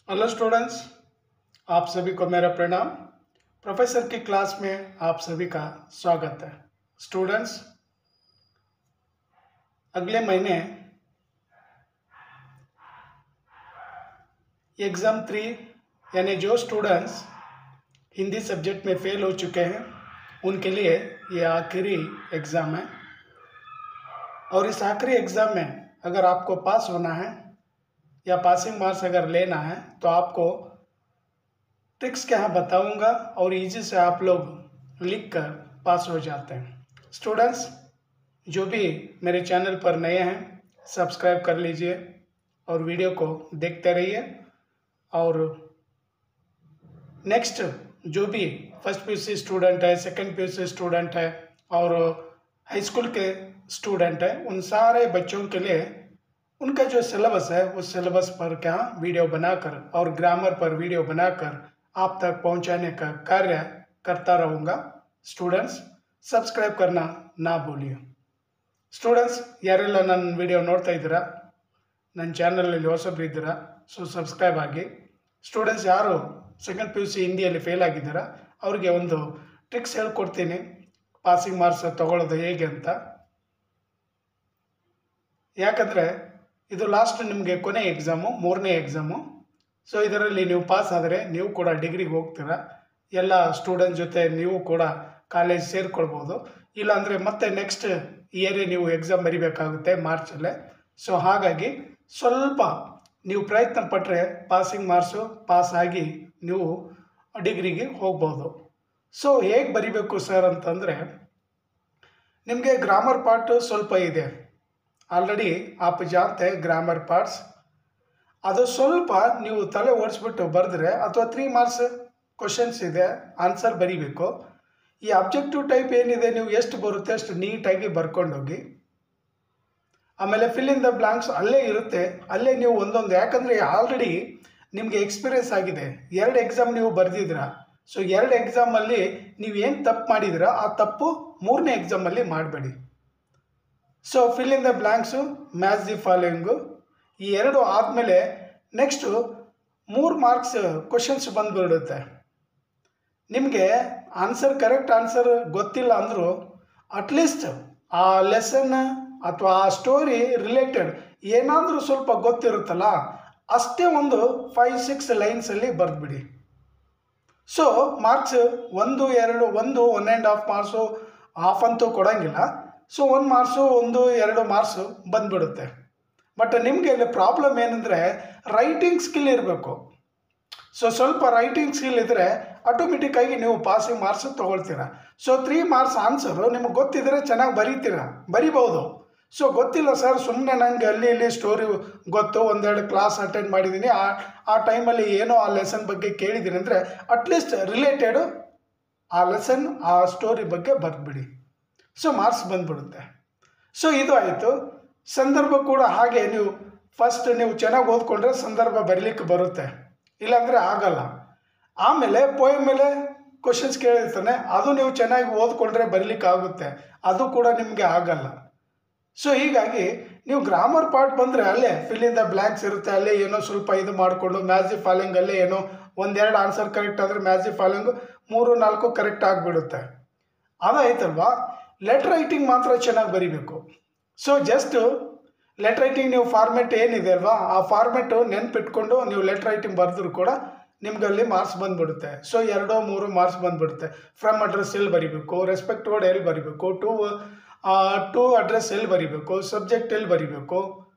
Hello students, आप सभी को मेरा प्रणाम। प्रोफेसर की क्लास में आप सभी का स्वागत है। स्टूडेंट्स, अगले महीने एग्ज़ाम 3 यानी जो स्टूडेंट्स हिंदी सब्जेक्ट में फेल हो चुके हैं उनके लिए ये आखिरी एग्ज़ाम है। और इस आखिरी एग्ज़ाम में अगर आपको पास होना है या पासिंग मार्क्स अगर लेना है तो आपको ट्रिक्स क्या है बताऊंगा और इजी से आप लोग लिख कर पास हो जाते हैं। स्टूडेंट्स, जो भी मेरे चैनल पर नए हैं सब्सक्राइब कर लीजिए और वीडियो को देखते रहिए। और नेक्स्ट जो भी फर्स्ट पीयूसी स्टूडेंट है, सेकंड पीयूसी स्टूडेंट है और हाई स्कूल के स्टूडेंट है, उन सारे बच्चों के लिए उनका जो सिलेबस है उस सिलेबस पर क्या वीडियो बनाकर और ग्रामर पर वीडियो बनाकर आप तक पहुंचाने का कार्य करता रहूँगा। स्टूडेंट्स, सब्सक्राइब करना ना भूलिए। ಸ್ಟೂಡೆಂಟ್ಸ್, ಯಾರೆಲ್ಲ ನನ್ನ ವಿಡಿಯೋ ನೋಡ್ತಾ ಇದ್ದೀರಾ, ನನ್ನ ಚಾನಲಲ್ಲಿ ಹೊಸಬ್ರು ಇದ್ದೀರಾ, ಸೊ ಸಬ್ಸ್ಕ್ರೈಬ್ ಆಗಿ. ಸ್ಟೂಡೆಂಟ್ಸ್, ಯಾರು ಸೆಕೆಂಡ್ ಪಿ ಯು ಸಿ ಹಿಂದಿಯಲ್ಲಿ ಫೇಲ್ ಆಗಿದ್ದೀರಾ ಅವ್ರಿಗೆ ಒಂದು ಟ್ರಿಕ್ಸ್ ಹೇಳ್ಕೊಡ್ತೀನಿ ಪಾಸಿಂಗ್ ಮಾರ್ಕ್ಸ್ ತೊಗೊಳ್ಳೋದು ಹೇಗೆ ಅಂತ. ಯಾಕಂದರೆ ಇದು ಲಾಸ್ಟ್ ನಿಮಗೆ ಕೊನೆ ಎಕ್ಸಾಮು, 3ನೇ ಎಕ್ಸಾಮು. ಸೊ ಇದರಲ್ಲಿ ನೀವು ಪಾಸ್ ಆದರೆ ನೀವು ಕೂಡ ಡಿಗ್ರಿಗೆ ಹೋಗ್ತೀರಾ, ಎಲ್ಲ ಸ್ಟೂಡೆಂಟ್ ಜೊತೆ ನೀವು ಕೂಡ ಕಾಲೇಜ್ ಸೇರಿಕೊಳ್ಬೋದು. ಇಲ್ಲಾಂದರೆ ಮತ್ತೆ ನೆಕ್ಸ್ಟ್ ಇಯರೇ ನೀವು ಎಕ್ಸಾಮ್ ಬರೀಬೇಕಾಗುತ್ತೆ ಮಾರ್ಚಲ್ಲೇ. ಸೊ ಹಾಗಾಗಿ ಸ್ವಲ್ಪ ನೀವು ಪ್ರಯತ್ನ ಪಟ್ಟರೆ ಪಾಸಿಂಗ್ ಮಾರ್ಕ್ಸು ಪಾಸ್ ಆಗಿ ನೀವು ಡಿಗ್ರಿಗೆ ಹೋಗ್ಬೋದು. ಸೊ ಹೇಗೆ ಬರಿಬೇಕು ಸರ್ ಅಂತಂದರೆ, ನಿಮಗೆ ಗ್ರಾಮರ್ ಪಾರ್ಟ್ ಸ್ವಲ್ಪ ಇದೆ, ಆಲ್ರೆಡಿ ಆಪ್ ಜಾತೆ ಗ್ರಾಮರ್ ಪಾರ್ಟ್ಸ್. ಅದು ಸ್ವಲ್ಪ ನೀವು ತಲೆ ಓಡಿಸ್ಬಿಟ್ಟು ಬರೆದ್ರೆ, ಅಥವಾ 3 ಮಾರ್ಕ್ಸ್ ಕ್ವಶನ್ಸ್ ಇದೆ, ಆನ್ಸರ್ ಬರೀಬೇಕು. ಈ ಅಬ್ಜೆಕ್ಟಿವ್ ಟೈಪ್ ಏನಿದೆ ನೀವು ಎಷ್ಟು ಬರುತ್ತೆ ಅಷ್ಟು ನೀಟಾಗಿ ಬರ್ಕೊಂಡೋಗಿ. ಆಮೇಲೆ ಫಿಲ್ ಇನ್ ದ ಬ್ಲಾಂಕ್ಸ್ ಅಲ್ಲೇ ಇರುತ್ತೆ, ಅಲ್ಲೇ ನೀವು ಒಂದೊಂದು, ಯಾಕಂದರೆ ಆಲ್ರೆಡಿ ನಿಮಗೆ ಎಕ್ಸ್ಪೀರಿಯೆನ್ಸ್ ಆಗಿದೆ, 2 ಎಕ್ಸಾಮ್ ನೀವು ಬರೆದಿದ್ದೀರಾ. ಸೊ 2 ಎಕ್ಸಾಮಲ್ಲಿ ನೀವು ಏನು ತಪ್ಪು ಮಾಡಿದ್ದೀರಾ ಆ ತಪ್ಪು 3ನೇ ಎಕ್ಸಾಮಲ್ಲಿ ಮಾಡಬೇಡಿ. So fill in the blanks, match the following, ಈ 2 ಆದಮೇಲೆ ನೆಕ್ಸ್ಟು 3 ಮಾರ್ಕ್ಸ್ ಕ್ವಶನ್ಸ್ ಬಂದುಬಿಡುತ್ತೆ. ನಿಮಗೆ ಆನ್ಸರ್, ಕರೆಕ್ಟ್ ಆನ್ಸರ್ ಗೊತ್ತಿಲ್ಲ ಅಂದರೂ ಅಟ್ಲೀಸ್ಟ್ ಆ ಲೆಸನ್ ಅಥವಾ ಆ ಸ್ಟೋರಿ ರಿಲೇಟೆಡ್ ಏನಾದರೂ ಸ್ವಲ್ಪ ಗೊತ್ತಿರುತ್ತಲ್ಲ, ಅಷ್ಟೇ ಒಂದು 5-6 ಲೈನ್ಸಲ್ಲಿ ಬರೆದ್ಬಿಡಿ. ಸೊ ಮಾರ್ಕ್ಸ್ 1, 2, 1.5 ಮಾರ್ಕ್ಸು, ಹಾಫ್ ಅಂತೂ ಕೊಡೋಂಗಿಲ್ಲ. ಸೊ 1 ಮಾರ್ಕ್ಸು, 1, 2 ಮಾರ್ಕ್ಸು ಬಂದುಬಿಡುತ್ತೆ. ಬಟ್ ನಿಮಗೆ ಇಲ್ಲಿ ಪ್ರಾಬ್ಲಮ್ ಏನಂದರೆ ರೈಟಿಂಗ್ ಸ್ಕಿಲ್ ಇರಬೇಕು. ಸೊ ಸ್ವಲ್ಪ ರೈಟಿಂಗ್ ಸ್ಕಿಲ್ ಇದ್ದರೆ ಆಟೋಮೆಟಿಕ್ಕಾಗಿ ನೀವು ಪಾಸಿಂಗ್ ಮಾರ್ಕ್ಸ್ ತೊಗೊಳ್ತೀರ. ಸೊ 3 ಮಾರ್ಕ್ಸ್ ಆನ್ಸರು ನಿಮಗೆ ಗೊತ್ತಿದ್ದರೆ ಚೆನ್ನಾಗಿ ಬರಿಬೋದು. ಸೊ ಗೊತ್ತಿಲ್ಲ ಸರ್, ಸುಮ್ಮನೆ ನನಗೆ ಅಲ್ಲಿ ಇಲ್ಲಿ ಸ್ಟೋರಿ ಗೊತ್ತು, 1-2 ಕ್ಲಾಸ್ ಅಟೆಂಡ್ ಮಾಡಿದ್ದೀನಿ, ಆ ಟೈಮಲ್ಲಿ ಏನೋ ಆ ಲೆಸನ್ ಬಗ್ಗೆ ಕೇಳಿದ್ದೀನಿ ಅಂದರೆ ಅಟ್ಲೀಸ್ಟ್ ರಿಲೇಟೆಡು ಆ ಲೆಸನ್, ಆ ಸ್ಟೋರಿ ಬಗ್ಗೆ ಬರೆದ್ಬಿಡಿ. ಸೊ ಮಾರ್ಕ್ಸ್ ಬಂದುಬಿಡುತ್ತೆ. ಸೊ ಇದು ಆಯಿತು. ಸಂದರ್ಭ ಕೂಡ ಹಾಗೆ, ನೀವು ಫಸ್ಟ್ ನೀವು ಚೆನ್ನಾಗಿ ಓದ್ಕೊಂಡ್ರೆ ಸಂದರ್ಭ ಬರೀಲಿಕ್ಕೆ ಬರುತ್ತೆ, ಇಲ್ಲಾಂದರೆ ಆಗಲ್ಲ. ಆಮೇಲೆ ಪೋಯಮ್ ಮೇಲೆ ಕ್ವಶನ್ಸ್ ಕೇಳಿರ್ತಾನೆ, ಅದು ನೀವು ಚೆನ್ನಾಗಿ ಓದ್ಕೊಂಡ್ರೆ ಬರೀಲಿಕ್ಕೆ ಆಗುತ್ತೆ, ಅದು ಕೂಡ ನಿಮಗೆ ಆಗಲ್ಲ. ಸೊ ಹೀಗಾಗಿ ನೀವು ಗ್ರಾಮರ್ ಪಾರ್ಟ್ ಬಂದರೆ ಅಲ್ಲೇ ಫಿಲ್ ಇನ್ ದ ಬ್ಲ್ಯಾಂಕ್ಸ್ ಇರುತ್ತೆ, ಅಲ್ಲೇ ಏನೋ ಸ್ವಲ್ಪ ಇದು ಮಾಡಿಕೊಂಡು ಮ್ಯಾಚ್ ದಿ ಫಾಲೋಯಿಂಗ್ ಅಲ್ಲೇ ಏನೋ 1-2 ಆನ್ಸರ್ ಕರೆಕ್ಟ್ ಆದರೆ ಮ್ಯಾಚ್ ದಿ ಫಾಲೋಯಿಂಗು 3-4 ಕರೆಕ್ಟ್ ಆಗಿಬಿಡುತ್ತೆ. ಅದಾಯ್ತಲ್ವಾ. ಲೆಟರ್ ರೈಟಿಂಗ್ ಮಾತ್ರ ಚೆನ್ನಾಗಿ ಬರೀಬೇಕು. ಸೊ ಜಸ್ಟು ಲೆಟರ್ ರೈಟಿಂಗ್ ನೀವು ಫಾರ್ಮೆಟ್ ಏನಿದೆ ಅಲ್ವಾ, ಆ ಫಾರ್ಮೆಟು ನೆನ್ಪಿಟ್ಕೊಂಡು ನೀವು ಲೆಟರ್ ರೈಟಿಂಗ್ ಬರೆದ್ರೂ ಕೂಡ ನಿಮ್ಗಲ್ಲಿ ಮಾರ್ಕ್ಸ್ ಬಂದುಬಿಡುತ್ತೆ. ಸೊ 2-3 ಮಾರ್ಕ್ಸ್ ಬಂದುಬಿಡುತ್ತೆ. ಫ್ರಮ್ ಅಡ್ರೆಸ್ ಎಲ್ಲಿ ಬರೀಬೇಕು, ರೆಸ್ಪೆಕ್ಟ್ ವರ್ಡ್ ಎಲ್ಲಿ ಬರೀಬೇಕು, ಟು ಅಡ್ರೆಸ್ ಎಲ್ಲಿ ಬರೀಬೇಕು, ಸಬ್ಜೆಕ್ಟ್ ಎಲ್ಲಿ ಬರೀಬೇಕು,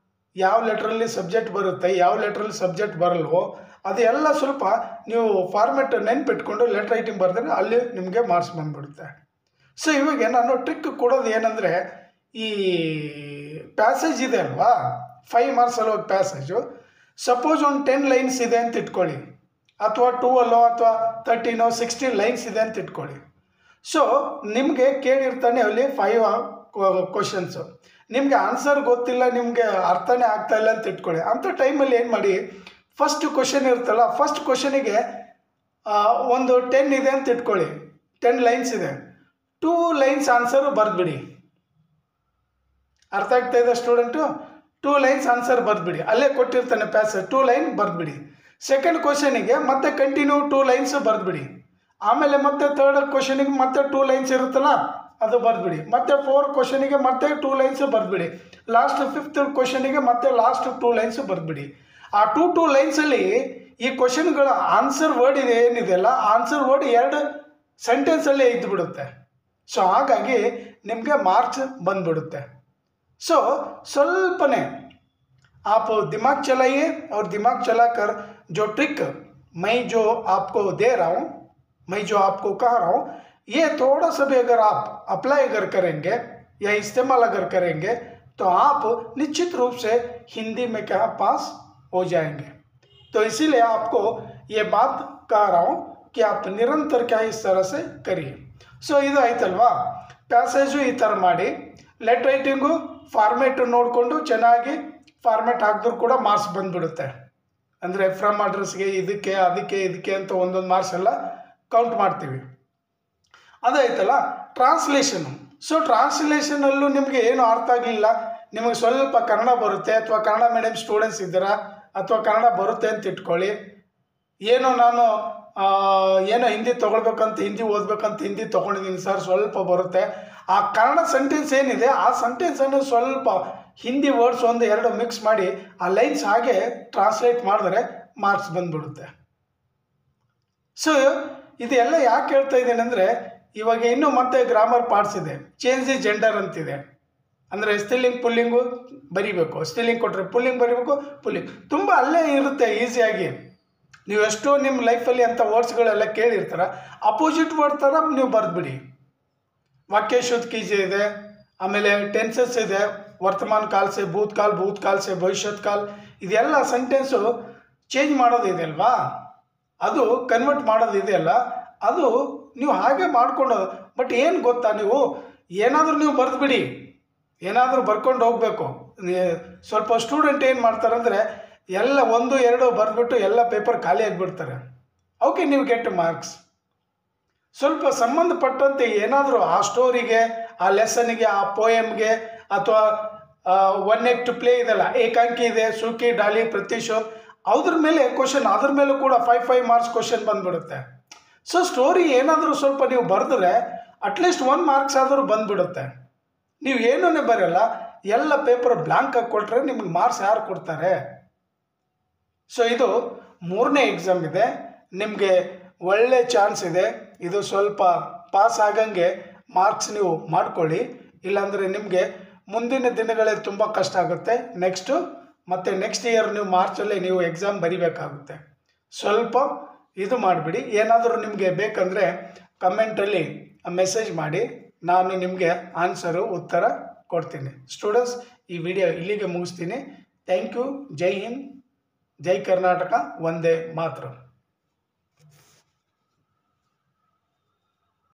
ಯಾವ ಲೆಟ್ರಲ್ಲಿ ಸಬ್ಜೆಕ್ಟ್ ಬರುತ್ತೆ, ಯಾವ ಲೆಟ್ರಲ್ಲಿ ಸಬ್ಜೆಕ್ಟ್ ಬರಲ್ವೋ, ಅದೆಲ್ಲ ಸ್ವಲ್ಪ ನೀವು ಫಾರ್ಮೆಟ್ ನೆನ್ಪಿಟ್ಕೊಂಡು ಲೆಟರ್ ರೈಟಿಂಗ್ ಬರೆದ್ರೆ ಅಲ್ಲಿ ನಿಮಗೆ ಮಾರ್ಕ್ಸ್ ಬಂದುಬಿಡುತ್ತೆ. ಸೊ ಇವಾಗ ನಾನು ಟ್ರಿಕ್ ಕೊಡೋದು ಏನಂದರೆ, ಈ ಪ್ಯಾಸೇಜ್ ಇದೆ ಅಲ್ವಾ, 5 ಮಾರ್ಕ್ಸ್ ಅಲ್ಲೋ ಪ್ಯಾಸೇಜು, ಸಪೋಸ್ ಒಂದು 10 ಲೈನ್ಸ್ ಇದೆ ಅಂತ ಇಟ್ಕೊಳ್ಳಿ, ಅಥವಾ 12 ಅಥವಾ 13 16 ಲೈನ್ಸ್ ಇದೆ ಅಂತ ಇಟ್ಕೊಳ್ಳಿ. ಸೊ ನಿಮಗೆ ಕೇಳಿರ್ತಾನೆ ಅಲ್ಲಿ 5 ಕ್ವಶನ್ಸು, ನಿಮಗೆ ಆನ್ಸರ್ ಗೊತ್ತಿಲ್ಲ, ನಿಮಗೆ ಅರ್ಥನೇ ಆಗ್ತಾಯಿಲ್ಲ ಅಂತ ಇಟ್ಕೊಳ್ಳಿ. ಅಂಥ ಟೈಮಲ್ಲಿ ಏನು ಮಾಡಿ, ಫಸ್ಟ್ ಕ್ವಶನ್ ಇರುತ್ತಲ್ಲ, ಫಸ್ಟ್ ಕ್ವಶನಿಗೆ ಒಂದು 10 ಇದೆ ಅಂತ ಇಟ್ಕೊಳ್ಳಿ, 10 ಲೈನ್ಸ್ ಇದೆ, 2 ಲೈನ್ಸ್ ಆನ್ಸರು ಬರೆದ್ಬಿಡಿ. ಅರ್ಥ ಆಗ್ತಾ ಇದೆ ಸ್ಟೂಡೆಂಟು? 2 ಲೈನ್ಸ್ ಆನ್ಸರ್ ಬರೆದ್ಬಿಡಿ, ಅಲ್ಲೇ ಕೊಟ್ಟಿರ್ತಾನೆ ಪ್ಯಾಸೇಜ್, 2 ಲೈನ್ ಬರೆದ್ಬಿಡಿ. ಸೆಕೆಂಡ್ ಕ್ವಶನಿಗೆ ಮತ್ತೆ ಕಂಟಿನ್ಯೂ 2 ಲೈನ್ಸ್ ಬರೆದ್ಬಿಡಿ. ಆಮೇಲೆ ಮತ್ತೆ ಥರ್ಡ್ ಕ್ವಶನಿಗೆ ಮತ್ತೆ 2 ಲೈನ್ಸ್ ಇರುತ್ತಲ್ಲ ಅದು ಬರೆದ್ಬಿಡಿ. ಮತ್ತೆ 4 ಕ್ವಶನಿಗೆ ಮತ್ತೆ 2 ಲೈನ್ಸ್ ಬರೆದ್ಬಿಡಿ. ಲಾಸ್ಟ್ 5th ಕ್ವಶನಿಗೆ ಮತ್ತೆ ಲಾಸ್ಟ್ 2 ಲೈನ್ಸ್ ಬರೆದ್ಬಿಡಿ. ಆ 2 ಲೈನ್ಸಲ್ಲಿ ಈ ಕ್ವಶನ್ಗಳ ಆನ್ಸರ್ ವರ್ಡ್ ಇದೆ ಏನಿದೆಯಲ್ಲ, ಆನ್ಸರ್ ವರ್ಡ್ 2 ಸೆಂಟೆನ್ಸಲ್ಲೇ ಇದ್ದುಬಿಡುತ್ತೆ. ಸೊ ಹಾಗಾಗಿ ನಿಮಗೆ ಮಾರ್ಕ್ಸ್ ಬಂದ್ಬಿಡುತ್ತೆ. सो स्वल्पने आप दिमाग चलाइए और दिमाग चलाकर जो ट्रिक मैं जो आपको दे रहा हूँ, मैं जो आपको कह रहा हूँ, ये थोड़ा सा भी अगर आप अप्लाई अगर करेंगे या इस्तेमाल अगर करेंगे तो आप निश्चित रूप से हिंदी में क्या पास हो जाएंगे. तो इसीलिए आपको ये बात कह रहा हूँ कि आप निरंतर क्या इस तरह से करिए. सो ಇದು ಆಯ್ತಲ್ವಾ, ಪ್ಯಾಸೇಜು ಈ ಥರ ಮಾಡಿ, ಲೆಟ್ ರೈಟಿಂಗು ಫಾರ್ಮೇಟ್ ನೋಡಿಕೊಂಡು ಚೆನ್ನಾಗಿ ಫಾರ್ಮೇಟ್ ಹಾಕಿದ್ರು ಕೂಡ ಮಾರ್ಕ್ಸ್ ಬಂದುಬಿಡುತ್ತೆ. ಅಂದರೆ ಫ್ರಮ್ ಅಡ್ರೆಸ್ಗೆ ಇದಕ್ಕೆ ಅದಕ್ಕೆ ಇದಕ್ಕೆ ಅಂತ ಒಂದೊಂದು ಮಾರ್ಕ್ಸ್ ಎಲ್ಲ ಕೌಂಟ್ ಮಾಡ್ತೀವಿ. ಅದಾಯ್ತಲ್ಲ ಟ್ರಾನ್ಸ್ಲೇಷನು. ಸೊ ಟ್ರಾನ್ಸ್ಲೇಷನಲ್ಲೂ ನಿಮಗೆ ಏನು ಅರ್ಥ ಆಗಲಿಲ್ಲ, ನಿಮಗೆ ಸ್ವಲ್ಪ ಕನ್ನಡ ಬರುತ್ತೆ ಅಥವಾ ಕನ್ನಡ ಮೀಡಿಯಮ್ ಸ್ಟೂಡೆಂಟ್ಸ್ ಇದ್ದೀರಾ ಅಥವಾ ಕನ್ನಡ ಬರುತ್ತೆ ಅಂತ ಇಟ್ಕೊಳ್ಳಿ, ಏನೋ ನಾನು ಏನೋ ಹಿಂದಿ ತೊಗೊಳ್ಬೇಕಂತ ಹಿಂದಿ ಓದಬೇಕಂತ ಹಿಂದಿ ತೊಗೊಂಡಿದ್ದೀನಿ ಸರ್, ಸ್ವಲ್ಪ ಬರುತ್ತೆ. ಆ ಕನ್ನಡ ಸೆಂಟೆನ್ಸ್ ಏನಿದೆ ಆ ಸೆಂಟೆನ್ಸನ್ನು ಸ್ವಲ್ಪ ಹಿಂದಿ ವರ್ಡ್ಸ್ 1-2 ಮಿಕ್ಸ್ ಮಾಡಿ ಆ ಲೈನ್ಸ್ ಹಾಗೆ ಟ್ರಾನ್ಸ್ಲೇಟ್ ಮಾಡಿದ್ರೆ ಮಾರ್ಕ್ಸ್ ಬಂದ್ಬಿಡುತ್ತೆ. ಸೊ ಇದೆಲ್ಲ ಯಾಕೆ ಹೇಳ್ತಾ ಇದ್ದೀನಿ ಅಂದರೆ, ಇವಾಗ ಇನ್ನೂ ಮತ್ತೆ ಗ್ರಾಮರ್ ಪಾರ್ಟ್ಸ್ ಇದೆ, ಚೇಂಜ್ ದಿ ಜೆಂಡರ್ ಅಂತಿದೆ. ಅಂದರೆ ಸ್ತ್ರೀಲಿಂಗ್ ಪುಲ್ಲಿಂಗು ಬರಿಬೇಕು, ಸ್ತ್ರೀಲಿಂಗ್ ಕೊಟ್ಟರೆ ಪುಲ್ಲಿಂಗ್ ಬರಿಬೇಕು, ಪುಲ್ಲಿಂಗ್ ತುಂಬ ಅಲ್ಲೇ ಇರುತ್ತೆ ಈಸಿಯಾಗಿ. ನೀವು ಎಷ್ಟೋ ನಿಮ್ಮ ಲೈಫಲ್ಲಿ ಅಂಥ ವರ್ಡ್ಸ್ಗಳೆಲ್ಲ ಕೇಳಿರ್ತಾರ, ಅಪೋಸಿಟ್ ವರ್ಡ್ ಥರ ನೀವು ಬರೆದ್ಬಿಡಿ. वाक्य शुद्ध कीजिए ಇದೆ, ಆಮೇಲೆ ಟೆನ್ಸಸ್ ಇದೆ, ವರ್ತಮಾನ ಕಾಲ ಸೆ ಭೂತಕಾಲ, ಭೂತಕಾಲ ಸೆ ಭವಿಷ್ಯತ್ ಕಾಲ, ಇದೆಲ್ಲ ಸೆಂಟೆನ್ಸು ಚೇಂಜ್ ಮಾಡೋದಿದೆ ಅಲ್ವಾ, ಅದು ಕನ್ವರ್ಟ್ ಮಾಡೋದಿದೆಯಲ್ಲ, ಅದು ನೀವು ಹಾಗೆ ಮಾಡ್ಕೊಂಡು. ಬಟ್ ಏನು ಗೊತ್ತಾ, ನೀವು ಏನಾದರೂ ನೀವು ಬರೆದ್ಬಿಡಿ, ಏನಾದರೂ ಬರ್ಕೊಂಡು ಹೋಗಬೇಕು. ಸ್ವಲ್ಪ ಸ್ಟೂಡೆಂಟ್ ಏನು ಮಾಡ್ತಾರಂದರೆ ಎಲ್ಲ 1-2 ಬರೆದ್ಬಿಟ್ಟು ಎಲ್ಲ ಪೇಪರ್ ಖಾಲಿ ಆಗಿಬಿಡ್ತಾರೆ. ಓಕೆ, ನೀವು ಗೆಟ್ ಮಾರ್ಕ್ಸ್. ಸ್ವಲ್ಪ ಸಂಬಂಧಪಟ್ಟಂತೆ ಏನಾದರೂ ಆ ಸ್ಟೋರಿಗೆ, ಆ ಲೆಸನ್ಗೆ, ಆ ಪೋಯಮ್ಗೆ ಅಥವಾ 1 ಆಕ್ಟ್ ಪ್ಲೇ ಇದೆಲ್ಲ, ಏಕಾಂಕಿ ಇದೆ, ಸೂಕಿ, ಡಾಲಿ, ಪ್ರತಿಶೋಧ್, ಅದ್ರ ಮೇಲೆ ಕ್ವಶನ್, ಅದ್ರ ಮೇಲೂ ಕೂಡ 5 ಮಾರ್ಕ್ಸ್ ಕ್ವಶನ್ ಬಂದ್ಬಿಡುತ್ತೆ. ಸೊ ಸ್ಟೋರಿ ಏನಾದರೂ ಸ್ವಲ್ಪ ನೀವು ಬರೆದ್ರೆ ಅಟ್ಲೀಸ್ಟ್ 1 ಮಾರ್ಕ್ಸ್ ಆದರೂ ಬಂದ್ಬಿಡುತ್ತೆ. ನೀವು ಏನೂ ಬರೆಯಲ್ಲ, ಎಲ್ಲ ಪೇಪರ್ ಬ್ಲ್ಯಾಂಕ್ ಆಗಿ ಕೊಟ್ಟರೆ ನಿಮಗೆ ಮಾರ್ಕ್ಸ್ ಯಾರು ಕೊಡ್ತಾರೆ? ಸೊ ಇದು 3ನೇ ಎಕ್ಸಾಮ್ ಇದೆ, ನಿಮಗೆ ಒಳ್ಳೆ ಚಾನ್ಸ್ ಇದೆ. ಇದು ಸ್ವಲ್ಪ ಪಾಸ್ ಆಗಂಗೆ ಮಾರ್ಕ್ಸ್ ನೀವು ಮಾಡ್ಕೊಳ್ಳಿ, ಇಲ್ಲಾಂದರೆ ನಿಮಗೆ ಮುಂದಿನ ದಿನಗಳಲ್ಲಿ ತುಂಬ ಕಷ್ಟ ಆಗುತ್ತೆ. ನೆಕ್ಸ್ಟ್ ಇಯರ್ ನೀವು ಮಾರ್ಚಲ್ಲಿ ನೀವು ಎಕ್ಸಾಮ್ ಬರಿಬೇಕಾಗುತ್ತೆ. ಸ್ವಲ್ಪ ಇದು ಮಾಡಿಬಿಡಿ. ಏನಾದರೂ ನಿಮಗೆ ಬೇಕಂದರೆ ಕಮೆಂಟಲ್ಲಿ ಮೆಸೇಜ್ ಮಾಡಿ, ನಾನು ನಿಮಗೆ ಉತ್ತರ ಕೊಡ್ತೀನಿ. ಸ್ಟೂಡೆಂಟ್ಸ್, ಈ ವಿಡಿಯೋ ಇಲ್ಲಿಗೆ ಮುಗಿಸ್ತೀನಿ. Thank you. Jai Hind, Jai Karnataka, Vande Mataram.